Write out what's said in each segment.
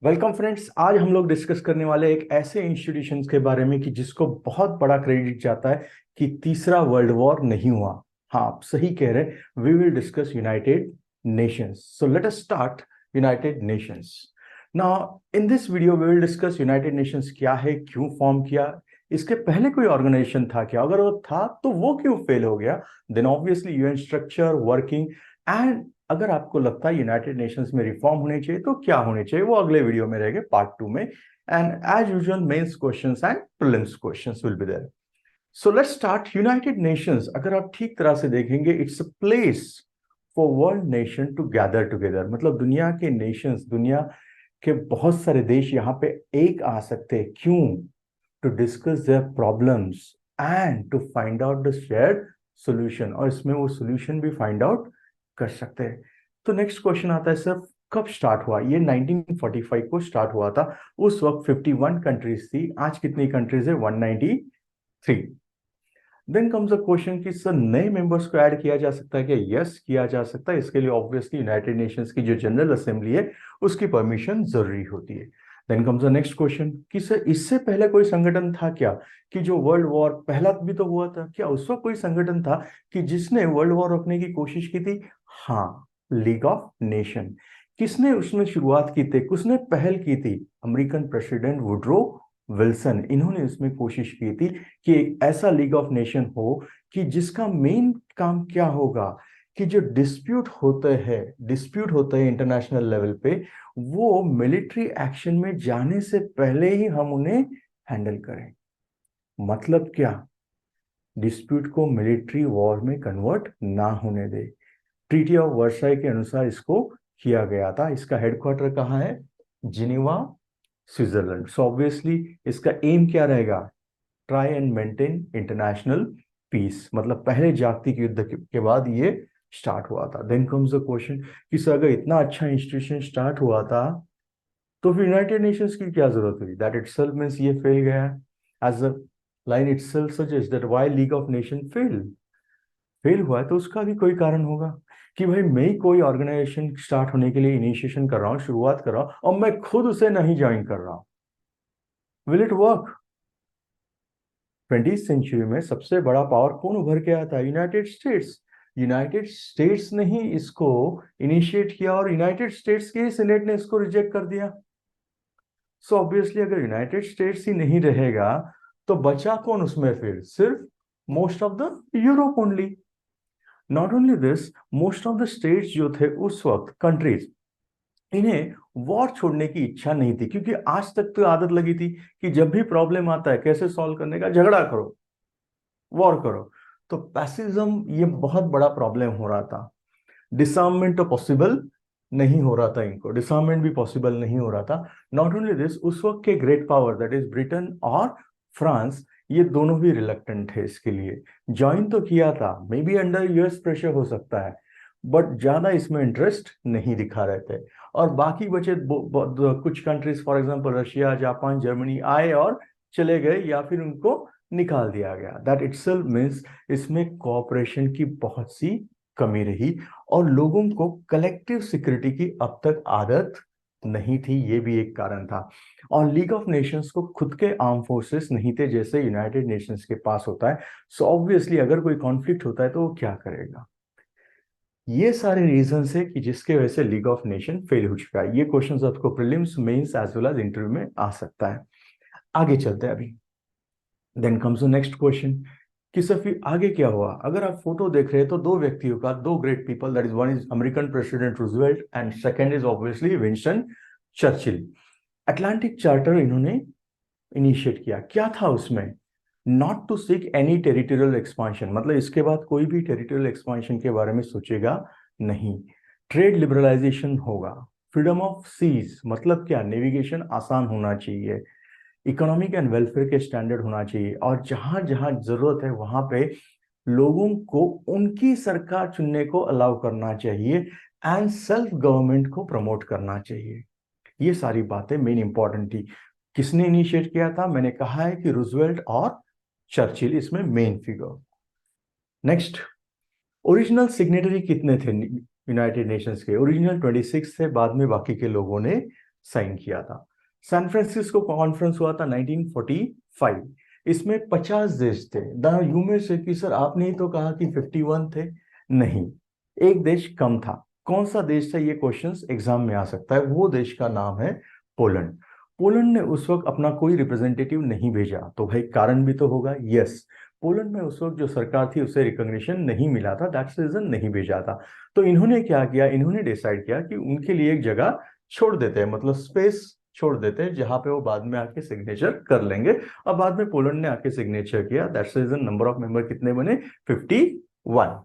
Welcome friends. आज हम लोग डिस्कस करने वाले एक ऐसे इंस्टीट्यूशन के बारे में कि जिसको बहुत बड़ा क्रेडिट जाता है कि तीसरा वर्ल्ड वॉर नहीं हुआ। हाँ, आप सही कह रहे हैं। We will discuss United Nations. So let us start United Nations. Now in this video we will discuss United Nations क्या है, क्यों फॉर्म किया, इसके पहले कोई ऑर्गेनाइजेशन था क्या, अगर वो था तो वो क्यों फेल हो गया, then obviously UN structure working, and अगर आपको लगता है यूनाइटेड नेशंस में रिफॉर्म होने चाहिए तो क्या होने चाहिए, वो अगले वीडियो में रहेंगे पार्ट 2 में। And as usual mains questions and prelims questions will be there. So let's start. United Nations अगर आप ठीक तरह से देखेंगे, it's a place for world nation to gather together. मतलब दुनिया के नेशंस, दुनिया के बहुत सारे देश यहाँ पे एक आ सकते हैं। क्यों? To discuss their problems and to find out the shared solution, और इसमें वो सोल्यूशन भी फाइंड आउट कर सकते हैं। तो नेक्स्ट क्वेश्चन आता है, सर कब स्टार्ट हुआ? ये 1945 को स्टार्ट हुआ था। उस वक्त 51 कंट्रीज थी, आज कितनी कंट्रीज है? 193। देन कम्स अ क्वेश्चन कि सर नए मेंबर्स को ऐड किया जा सकता है क्या? यस, किया जा सकता है। इसके लिए ऑब्वियसली यूनाइटेड नेशंस की जो जनरल असेंबली है उसकी परमिशन जरूरी होती है। Then comes the next question कि सर इससे पहले कोई संगठन था क्या, कि जो वर्ल्ड वॉर पहला भी तो हुआ था, क्या उस वक्त कोई संगठन था कि जिसने वर्ल्ड वॉर रोकने की कोशिश की थी? हाँ, लीग ऑफ नेशन। किसने उसमें शुरुआत की थी, किसने पहल की थी? American president Woodrow Wilson. इन्होंने उसमें कोशिश की थी कि एक ऐसा लीग ऑफ नेशन हो कि जिसका मेन काम क्या होगा, कि जो डिस्प्यूट होते हैं इंटरनेशनल लेवल पे, वो मिलिट्री एक्शन में जाने से पहले ही हम उन्हें हैंडल करें। मतलब क्या? डिस्प्यूट को मिलिट्री वॉर में कन्वर्ट ना होने दे। ट्रीटी ऑफ वर्साई के अनुसार इसको किया गया था। इसका हेडक्वार्टर कहाँ है? Geneva, Switzerland. सो ऑब्वियसली इसका एम क्या रहेगा? Try and maintain international peace. मतलब पहले जागतिक युद्ध के बाद ये स्टार्ट हुआ था। देन कम्स द क्वेश्चन कि सर अगर इतना अच्छा इंस्टीट्यूशन स्टार्ट हुआ था तो फिर यूनाइटेड नेशंस की क्या जरूरत हुई? दैट इटसेल्फ मींस ये फेल गया। As the line itself suggest that why League of Nation fail. Fail हुआ है तो उसका भी कोई कारण होगा कि भाई मैं ही कोई ऑर्गेनाइजेशन स्टार्ट होने के लिए इनिशिएशन कर रहा हूँ, शुरुआत कर रहा हूँ, और मैं खुद उसे नहीं ज्वाइन कर रहा हूँ। Will it work? 20वीं सेंचुरी में सबसे बड़ा पावर कौन उभर के आया था? United states. यूनाइटेड स्टेट्स ने ही इसको इनिशिएट किया और यूनाइटेड स्टेट्स के सेनेट ने इसको रिजेक्ट कर दिया। सो ऑब्वियसली अगर यूनाइटेड स्टेट्स ही नहीं रहेगा तो बचा कौन उसमें? फिर सिर्फ most of the Europe only. Not only this, most of the states जो थे उस वक्त, कंट्रीज, इन्हें वॉर छोड़ने की इच्छा नहीं थी, क्योंकि आज तक तो आदत लगी थी कि जब भी प्रॉब्लम आता है कैसे सॉल्व करने का, झगड़ा करो, वॉर करो। तो पैसिज्म ये बहुत बड़ा प्रॉब्लम हो रहा था। डिसआर्ममेंट तो पॉसिबल नहीं हो रहा था, इनको डिसआर्ममेंट भी पॉसिबल नहीं हो रहा था। नॉट ओनली दिस, उस वक्त के great power that is Britain और फ्रांस, ये दोनों भी रिलक्टेंट थे इसके लिए। ज्वाइन तो किया था, may be under US pressure हो सकता है, बट ज्यादा इसमें इंटरेस्ट नहीं दिखा रहे थे। और बाकी बचे कुछ countries, for example Russia, Japan, Germany, आए और चले गए, या फिर उनको निकाल दिया गया। दैट इटसेल्फ मींस इसमें कोऑपरेशन की बहुत सी कमी रही, और लोगों को कलेक्टिव सिक्योरिटी की अब तक आदत नहीं थी, ये भी एक कारण था। और लीग ऑफ नेशंस को खुद के आर्म फोर्सेस नहीं थे जैसे यूनाइटेड नेशंस के पास होता है। सो ऑब्वियसली अगर कोई कॉन्फ्लिक्ट होता है तो वो क्या करेगा? ये सारे रीजंस है कि जिसके वजह से लीग ऑफ नेशन फेल हो चुका है। ये क्वेश्चंस आपको prelims, mains as well as interview में आ सकता है। आगे चलते हैं अभी। Then comes the next question कि सर फिर आगे क्या हुआ? अगर आप फोटो देख रहे हैं तो दो व्यक्तियों का, दो great people, that is one is American president Roosevelt and second is obviously Winston Churchill. Atlantic Charter इन्होंने इनिशिएट किया। क्या था उसमें? Not to seek any territorial expansion, मतलब इसके बाद कोई भी टेरिटोरियल एक्सपांशन के बारे में सोचेगा नहीं। ट्रेड लिबरलाइजेशन होगा। फ्रीडम ऑफ सीज, मतलब क्या? नेविगेशन आसान होना चाहिए। इकोनॉमिक एंड वेलफेयर के स्टैंडर्ड होना चाहिए, और जहां जहां जरूरत है वहां पे लोगों को उनकी सरकार चुनने को अलाउ करना चाहिए, एंड सेल्फ गवर्नमेंट को प्रमोट करना चाहिए। ये सारी बातें मेन इंपॉर्टेंट थी। किसने इनिशिएट किया था? मैंने कहा है कि रूजवेल्ट और चर्चिल इसमें main figure. Next, original signatory कितने थे यूनाइटेड नेशंस के? ओरिजिनल 26 थे, बाद में बाकी के लोगों ने साइन किया था। सैन फ्रांसिस्को कॉन्फ्रेंस हुआ था 1945। इसमें 50 देश थे। द यू में से कि सर आपने ही तो कहा कि 51 थे। नहीं, एक देश कम था। कौन सा देश था, ये क्वेश्चंस एग्जाम में आ सकता है। वो देश का नाम है पोलैंड। पोलैंड ने उस वक्त अपना कोई रिप्रेजेंटेटिव नहीं भेजा, तो भाई कारण भी तो होगा। यस, पोलैंड में उस वक्त जो सरकार थी उसे रिकॉग्निशन नहीं मिला था, दैट्स रीजन नहीं भेजा था। तो इन्होंने क्या किया, इन्होंने डिसाइड किया कि उनके लिए एक जगह छोड़ देते हैं, मतलब स्पेस छोड़ देते हैं, जहां पे वो बाद में आके सिग्नेचर कर लेंगे। और बाद में पोलैंड ने आके सिग्नेचर किया, that's reason number of member कितने बने, 51।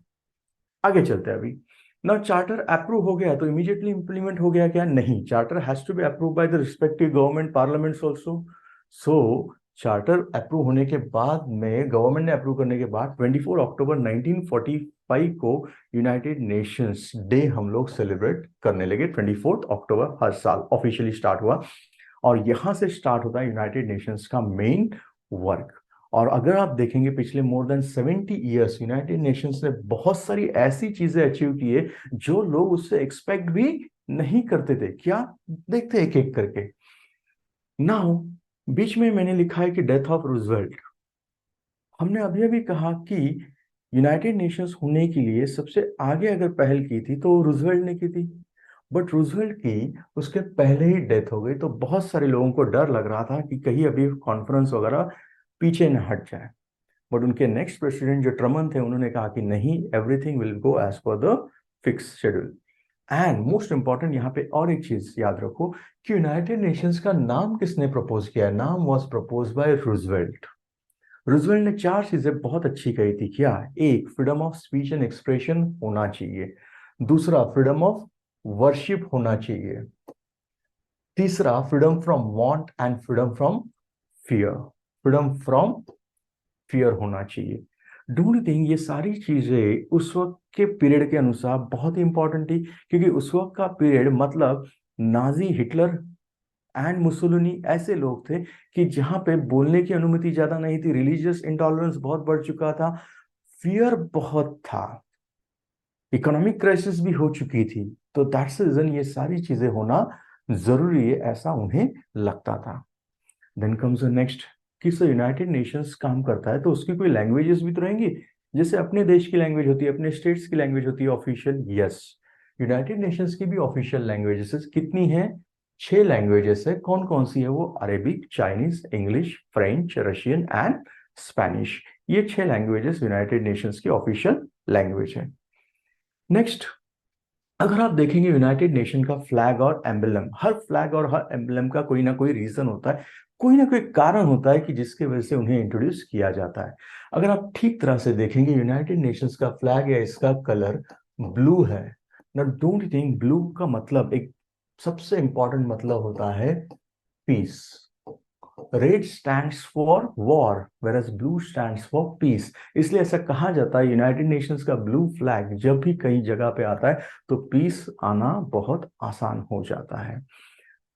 आगे चलते हैं अभी। ना चार्टर अप्रूव हो गया तो इमीडिएटली इंप्लीमेंट हो गया क्या, नहीं, charter has to be approve by the respective government parliaments also. So charter approve होने के बाद में, गवर्नमेंट ने अप्रूव करने के बाद 24 अक्टूबर 1945 को यूनाइटेड नेशंस डे हम लोग सेलिब्रेट करने लगे। 24 अक्टूबर हर साल ऑफिशियली स्टार्ट हुआ, और यहां से स्टार्ट होता है यूनाइटेड नेशंस का मेन वर्क। और अगर आप देखेंगे पिछले more than 70 years United nations ने बहुत सारी ऐसी चीजें अचीव की है जो लोग उससे एक्सपेक्ट भी नहीं करते थे। क्या, देखते हैं एक एक करके। नाउ, बीच में मैंने लिखा है कि डेथ ऑफ रूजवेल्ट। हमने अभी अभी कहा कि यूनाइटेड नेशंस होने के लिए सबसे आगे अगर पहल की थी तो रूजवेल्ट ने की थी। बट रूजवेल्ट की उसके पहले ही डेथ हो गई, तो बहुत सारे लोगों को डर लग रहा था कि कहीं अभी कॉन्फ्रेंस वगैरह पीछे न हट जाए। बट उनके नेक्स्ट प्रेसिडेंट जो ट्रमन थे, उन्होंने कहा कि नहीं, everything will go as per the fix schedule. And most important यहाँ पे और एक चीज याद रखो कि यूनाइटेड नेशंस का नाम किसने प्रपोज किया, नाम was propose by Roosevelt. Roosevelt ने चार चीजें बहुत अच्छी कही थी। क्या, एक, freedom of speech and expression होना चाहिए। दूसरा, फ्रीडम ऑफ वर्शिप होना चाहिए। तीसरा, freedom from want and freedom from fear. Freedom from fear होना चाहिए। डोंट थिंक ये सारी चीजें उस वक्त के पीरियड के अनुसार बहुत ही इंपॉर्टेंट थी, क्योंकि उस वक्त का पीरियड मतलब नाजी, हिटलर एंड मुसोलिनी ऐसे लोग थे कि जहां पे बोलने की अनुमति ज्यादा नहीं थी, रिलीजियस इंटॉलरेंस बहुत बढ़ चुका था, फियर बहुत था, इकोनॉमिक क्राइसिस भी हो चुकी थी। तो दैट्स रीजन ये सारी चीजें होना जरूरी है, ऐसा उन्हें लगता था। देन कम्स द नेक्स्ट, कि सर यूनाइटेड नेशंस काम करता है तो उसकी कोई लैंग्वेजेस भी तो रहेंगी, जैसे अपने देश की लैंग्वेज होती है, अपने स्टेट्स की लैंग्वेज होती है ऑफिशियल। यस, यूनाइटेड नेशंस की भी ऑफिशियल लैंग्वेजेस कितनी है, 6 लैंग्वेजेस है। कौन कौन सी है वो, Arabic, Chinese, English, French, Russian and Spanish. ये 6 लैंग्वेजेस यूनाइटेड नेशंस की ऑफिशियल लैंग्वेज है। नेक्स्ट, अगर आप देखेंगे यूनाइटेड नेशन का फ्लैग और एम्बलम, हर फ्लैग और हर एम्बलम का कोई ना कोई रीजन होता है, कोई ना कोई कारण होता है कि जिसके वजह से उन्हें इंट्रोड्यूस किया जाता है। अगर आप ठीक तरह से देखेंगे यूनाइटेड नेशंस का फ्लैग या इसका कलर ब्लू है ना। डोंट थिंक, ब्लू का मतलब एक सबसे इंपॉर्टेंट मतलब होता है peace. Red stands for war, whereas blue stands for peace. इसलिए ऐसा कहा जाता है यूनाइटेड नेशंस का ब्लू फ्लैग जब भी कई जगह पे आता है तो पीस आना बहुत आसान हो जाता है।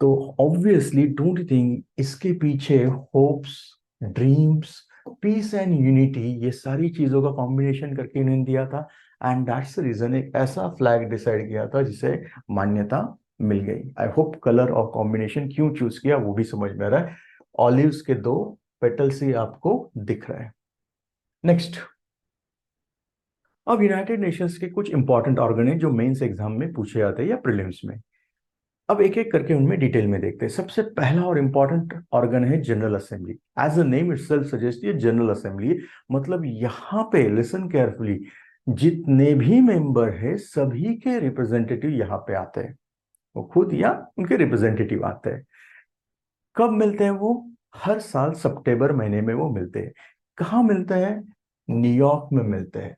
तो ऑब्वियसली डोंट थिंक इसके पीछे hopes, dreams, peace and unity, ये सारी चीजों का कॉम्बिनेशन करके इन्होंने दिया था। एंड दैट्स द रीजन एक ऐसा फ्लैग डिसाइड किया था जिसे मान्यता मिल गई। आई होप कलर और कॉम्बिनेशन क्यों चूज किया वो भी समझ में आ रहा है। ऑलिव्स के 2 पेटल्स ही आपको दिख रहे हैं। नेक्स्ट, अब यूनाइटेड नेशंस के कुछ इंपॉर्टेंट ऑर्गन है जो मेंस एग्जाम में पूछे जाते हैं या प्रीलिम्स में। अब एक एक करके उनमें डिटेल में देखते हैं। सबसे पहला और इंपॉर्टेंट ऑर्गन है general assembly. As a name itself suggest, ये जनरल असेंबली मतलब यहाँ पे लिसन केयरफुली, जितने भी मेंबर है सभी के रिप्रेजेंटेटिव यहाँ पे आते हैं, वो खुद या उनके रिप्रेजेंटेटिव आते हैं। कब मिलते हैं वो, हर साल सितंबर महीने में वो मिलते हैं। कहाँ मिलते हैं, न्यूयॉर्क में मिलते हैं।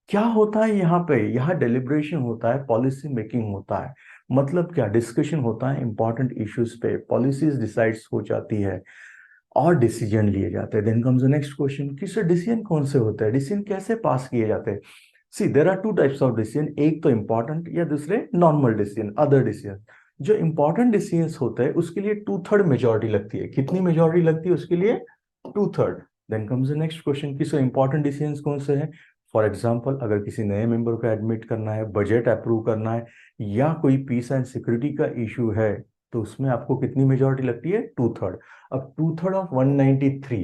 क्या होता है यहाँ पे, यहाँ डेलिब्रेशन होता है, पॉलिसी मेकिंग होता है। मतलब क्या, डिस्कशन होता है इंपॉर्टेंट इश्यूज पे, पॉलिसीज डिसाइड्स हो जाती है और डिसीजन लिए जाते हैं। Then comes the next question कि सर डिसीजन कौन से होते हैं, डिसीजन कैसे पास किए जाते हैं। See there are 2 types of decision, एक तो इंपॉर्टेंट या दूसरे नॉर्मल डिसीजन, अदर डिसीजन। जो इंपॉर्टेंट डिसीजन होते हैं उसके लिए 2/3 मेजोरिटी लगती है। कितनी मेजोरिटी लगती है उसके लिए, 2/3। Then comes the next question कि सर इंपॉर्टेंट डिसीजन कौन से हैं। फॉर एग्जाम्पल, अगर किसी नए मेंबर को एडमिट करना है, बजट अप्रूव करना है, या कोई पीस एंड सिक्योरिटी का इशू है, तो उसमें आपको कितनी मेजॉरिटी लगती है? 2/3। अब 2/3 ऑफ 193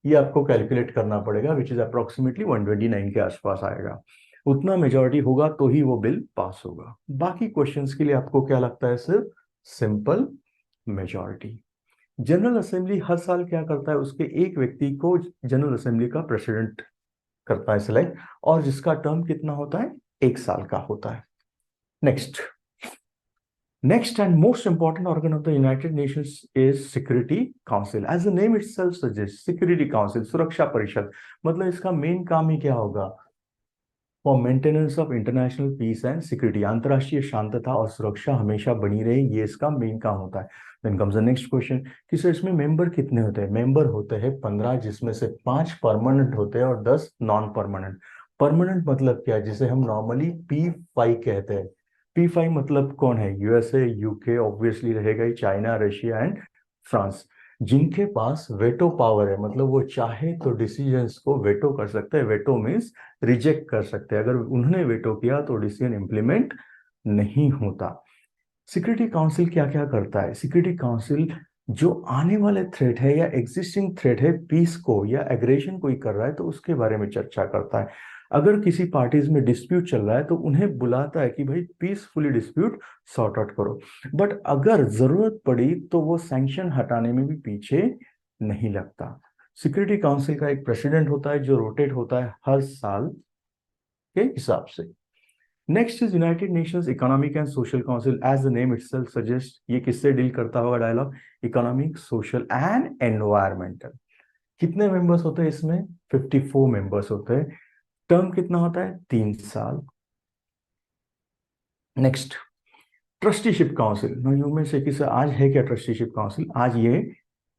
ये आपको कैलकुलेट करना पड़ेगा, विच इज अप्रोक्सीमेटली 129 के आसपास आएगा। उतना मेजॉरिटी होगा तो ही वो बिल पास होगा। बाकी क्वेश्चंस के लिए आपको क्या लगता है? सिर्फ सिंपल मेजॉरिटी। जनरल असेंबली हर साल क्या करता है? उसके एक व्यक्ति को जनरल असेंबली का प्रेसिडेंट करता है सिलेक्ट, और जिसका टर्म कितना होता है? 1 साल का होता है। Next and most important organ of the United Nations is Security Council. As the name itself suggests, Security Council, सुरक्षा परिषद, मतलब इसका मेन काम ही क्या होगा? For maintenance of international peace and security, अंतरराष्ट्रीय शांतता और सुरक्षा हमेशा बनी रहे, ये इसका मेन काम होता है। Then comes the next question कि सर इसमें मेंबर कितने होते हैं? मेंबर होते हैं 15, जिसमें से 5 परमानेंट होते हैं और 10 नॉन परमानेंट। परमानेंट मतलब क्या है? जिसे हम नॉर्मली P5 कहते हैं। P5 मतलब कौन है? यूएसए, यूके ऑब्वियसली रहेगा ही, चाइना, रशिया एंड फ्रांस, जिनके पास वेटो पावर है, मतलब वो चाहे तो डिसीजंस को वेटो कर सकते हैं। वेटो मीन्स रिजेक्ट कर सकते हैं। अगर उन्होंने वेटो किया तो डिसीजन इंप्लीमेंट नहीं होता। सिक्योरिटी काउंसिल क्या क्या करता है? सिक्योरिटी काउंसिल जो आने वाले थ्रेट है या एग्जिस्टिंग थ्रेट है, पीस को या एग्रेशन कोई कर रहा है, तो उसके बारे में चर्चा करता है। अगर किसी पार्टीज में डिस्प्यूट चल रहा है तो उन्हें बुलाता है कि भाई पीसफुली डिस्प्यूट सॉर्ट आउट करो। बट अगर जरूरत पड़ी तो वो सैंक्शन हटाने में भी पीछे नहीं लगता। सिक्योरिटी काउंसिल का एक प्रेसिडेंट होता है जो रोटेट होता है हर साल के हिसाब से। Next is united nations economic and social council. As the name itself suggest, ये किससे डील करता होगा dialogue? Economic, social and environmental. कितने मेंबर्स होते हैं इसमें? 54 मेंबर्स होते हैं। टर्म कितना होता है? 3 साल। Next, trusteeship council. यू में से किसी आज है क्या ट्रस्टीशिप काउंसिल? आज ये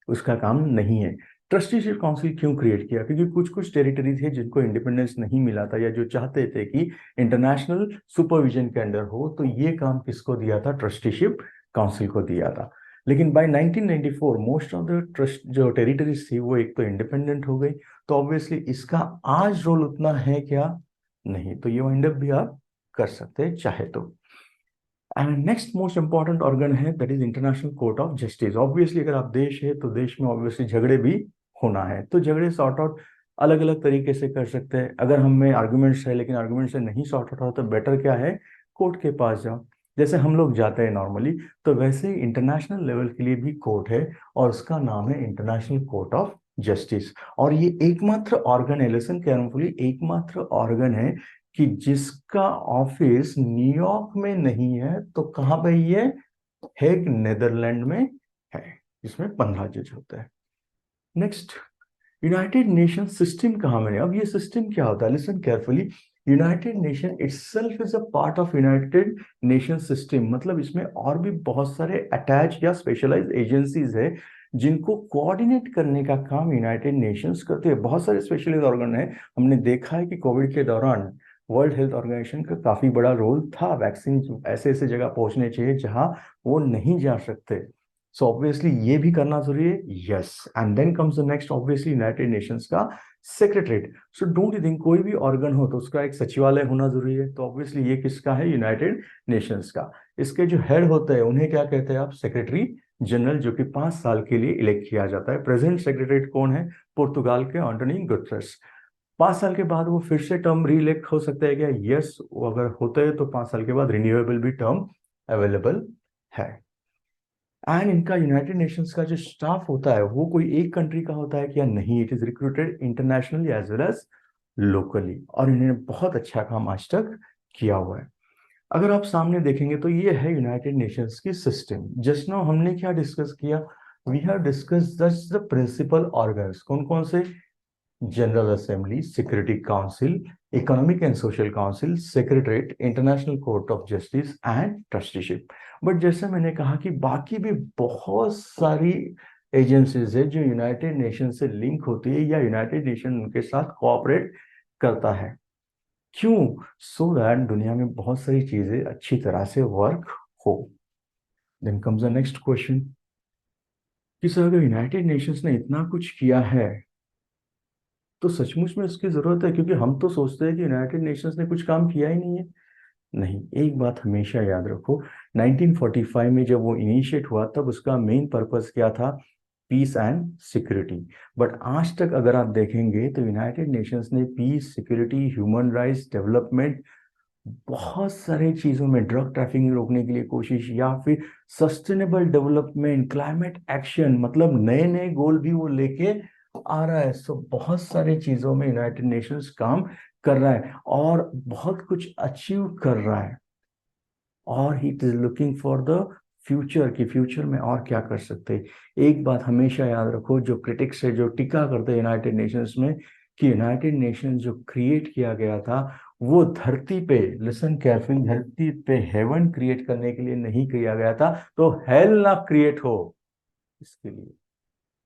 उसका काम नहीं है। ट्रस्टीशिप काउंसिल क्यों क्रिएट किया? क्योंकि कुछ कुछ टेरिटरी थे जिनको इंडिपेंडेंस नहीं मिला था, या जो चाहते थे कि इंटरनेशनल सुपरविजन के अंडर हो, तो ये काम किसको दिया था? ट्रस्टीशिप काउंसिल को दिया था। लेकिन by 1994 most of the trust जो टेरिटरीज थी वो एक तो इंडिपेंडेंट हो गई, तो ऑब्वियसली इसका आज रोल उतना है क्या? नहीं। तो ये वाइंड अप भी आप कर सकते हैं चाहे तो। And next most important organ है, that is International court of Justice. Obviously अगर आप देश है तो देश में ऑब्वियसली झगड़े भी होना है, तो झगड़े सॉर्ट आउट अलग अलग तरीके से कर सकते हैं। अगर हम में आर्गुमेंट्स है लेकिन आर्गुमेंट से नहीं सॉर्ट आउट हो, तो बेटर क्या है? कोर्ट के पास जाओ, जैसे हम लोग जाते हैं नॉर्मली। तो वैसे ही इंटरनेशनल लेवल के लिए भी कोर्ट है, और उसका नाम है इंटरनेशनल कोर्ट ऑफ जस्टिस। और ये एकमात्र ऑर्गन है, लिसन केयरफुली, एकमात्र ऑर्गन है कि जिसका ऑफिस न्यूयॉर्क में नहीं है, तो कहां पे ये? हेग, नेदरलैंड में है, जिसमें 15 जज होते हैं। नेक्स्ट, यूनाइटेड नेशन सिस्टम कहां में है? अब ये सिस्टम क्या होता है? Listen carefully, United nation itself is a part of United nation system. मतलब इसमें और भी बहुत सारे अटैच या स्पेशलाइज्ड एजेंसीज है जिनको कोऑर्डिनेट करने का काम यूनाइटेड नेशंस करते हैं। बहुत सारे स्पेशलाइज्ड ऑर्गन है। हमने देखा है कि कोविड के दौरान वर्ल्ड हेल्थ ऑर्गेनाइजेशन का काफी बड़ा रोल था। वैक्सीन ऐसे ऐसे जगह पहुंचने चाहिए जहां वो नहीं जा सकते। सो ऑब्वियसली ये भी करना जरूरी है। Yes, and then comes the next, obviously United Nations का secretariat. So don't you think कोई भी ऑर्गन हो तो उसका एक सचिवालय होना जरूरी है? तो ऑब्वियसली ये किसका है? यूनाइटेड नेशंस का। इसके जो हेड होते हैं उन्हें क्या कहते हैं आप? सेक्रेटरी जनरल, जो कि 5 साल के लिए इलेक्ट किया जाता है। प्रेजेंट सेक्रेटरीट कौन है? पुर्तगाल के एंटोनियो गुटेरेस। 5 साल के बाद वो फिर से टर्म री इलेक्ट हो सकता है क्या? यस, वो अगर होता है तो 5 साल के बाद रिन्यूएबल भी टर्म अवेलेबल है। एंड इनका यूनाइटेड नेशंस का जो स्टाफ होता है वो कोई एक कंट्री का होता है क्या? नहीं, it is recruited internationally as well as locally, और इन्होंने बहुत अच्छा काम आज तक किया हुआ है। अगर आप सामने देखेंगे तो ये है यूनाइटेड नेशंस की सिस्टम। जस्ट नाउ हमने क्या डिस्कस किया? We have discuss the principal organs. कौन कौन से? General assembly, security council, economic and social council, secretariat, international court of justice and trusteeship. But जैसे मैंने कहा कि बाकी भी बहुत सारी एजेंसीज है जो यूनाइटेड नेशन से लिंक होती है, या यूनाइटेड नेशन उनके साथ कोऑपरेट करता है। क्यों? सो दैट दुनिया में बहुत सारी चीजें अच्छी तरह से वर्क हो। Then comes the next question कि सर अगर यूनाइटेड नेशंस ने इतना कुछ किया है तो सचमुच में इसकी जरूरत है? क्योंकि हम तो सोचते हैं कि यूनाइटेड नेशंस ने कुछ काम किया ही नहीं है। नहीं, एक बात हमेशा याद रखो, 1945 में जब वो इनिशिएट हुआ तब उसका मेन पर्पस क्या था? Piece and security. बट आज तक अगर आप देखेंगे तो यूनाइटेड नेशंस ने peace, security, human rights, development, बहुत सारे चीजों में, ड्रग ट्रैफिकिंग रोकने के लिए कोशिश, या फिर सस्टेनेबल डेवलपमेंट, क्लाइमेट एक्शन, मतलब नए नए गोल भी वो लेके आ रहा है। सो बहुत सारे चीजों में यूनाइटेड नेशंस काम कर रहा है और बहुत कुछ अचीव कर रहा है, और he is looking for the future, कि फ्यूचर में और क्या कर सकते हैं। एक बात हमेशा याद रखो, जो क्रिटिक्स है, जो टिका करते हैं यूनाइटेड नेशंस में, कि यूनाइटेड नेशंस जो क्रिएट किया गया था वो धरती पे, लिसन केयरफुली, धरती पे हेवन क्रिएट करने के लिए नहीं किया गया था, तो हेल ना क्रिएट हो इसके लिए।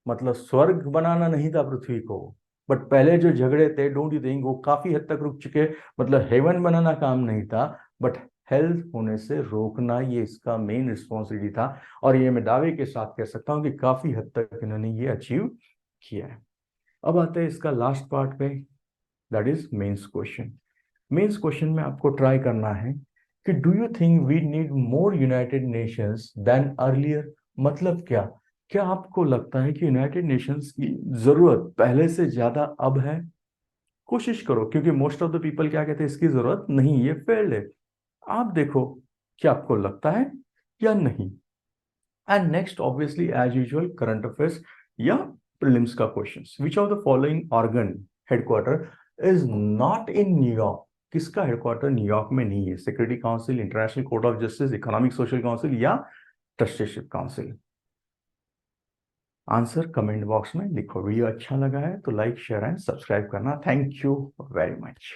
मतलब स्वर्ग बनाना नहीं था पृथ्वी को, बट पहले जो झगड़े थे, डोंट यू थिंक वो काफी हद तक रुक चुके? मतलब हेवन बनाना काम नहीं था, बट हेल्थ होने से रोकना ये इसका मेन रिस्पॉन्सिबिलिटी था। और ये मैं दावे के साथ कह सकता हूँ कि काफी हद तक इन्होंने ये अचीव किया है। अब आते हैं इसका लास्ट पार्ट पे, that is mains question. Mains question में आपको ट्राई करना है कि do you think we need more united nations than earlier? मतलब क्या, क्या आपको लगता है कि यूनाइटेड नेशंस की जरूरत पहले से ज्यादा अब है? कोशिश करो, क्योंकि मोस्ट ऑफ द पीपल क्या कहते हैं, इसकी जरूरत नहीं, ये फेल्ड है। आप देखो क्या आपको लगता है या नहीं। And next obviously as usual current affairs या प्रीलिम्स का questions. Which of the following organ headquarter is not in New York? किसका हेडक्वार्टर न्यूयॉर्क में नहीं है? Security council, international court of justice, economic social council या trusteeship council? Answer comment box में लिखो। Video अच्छा लगा है तो लाइक, शेयर एंड सब्सक्राइब करना। Thank you very much.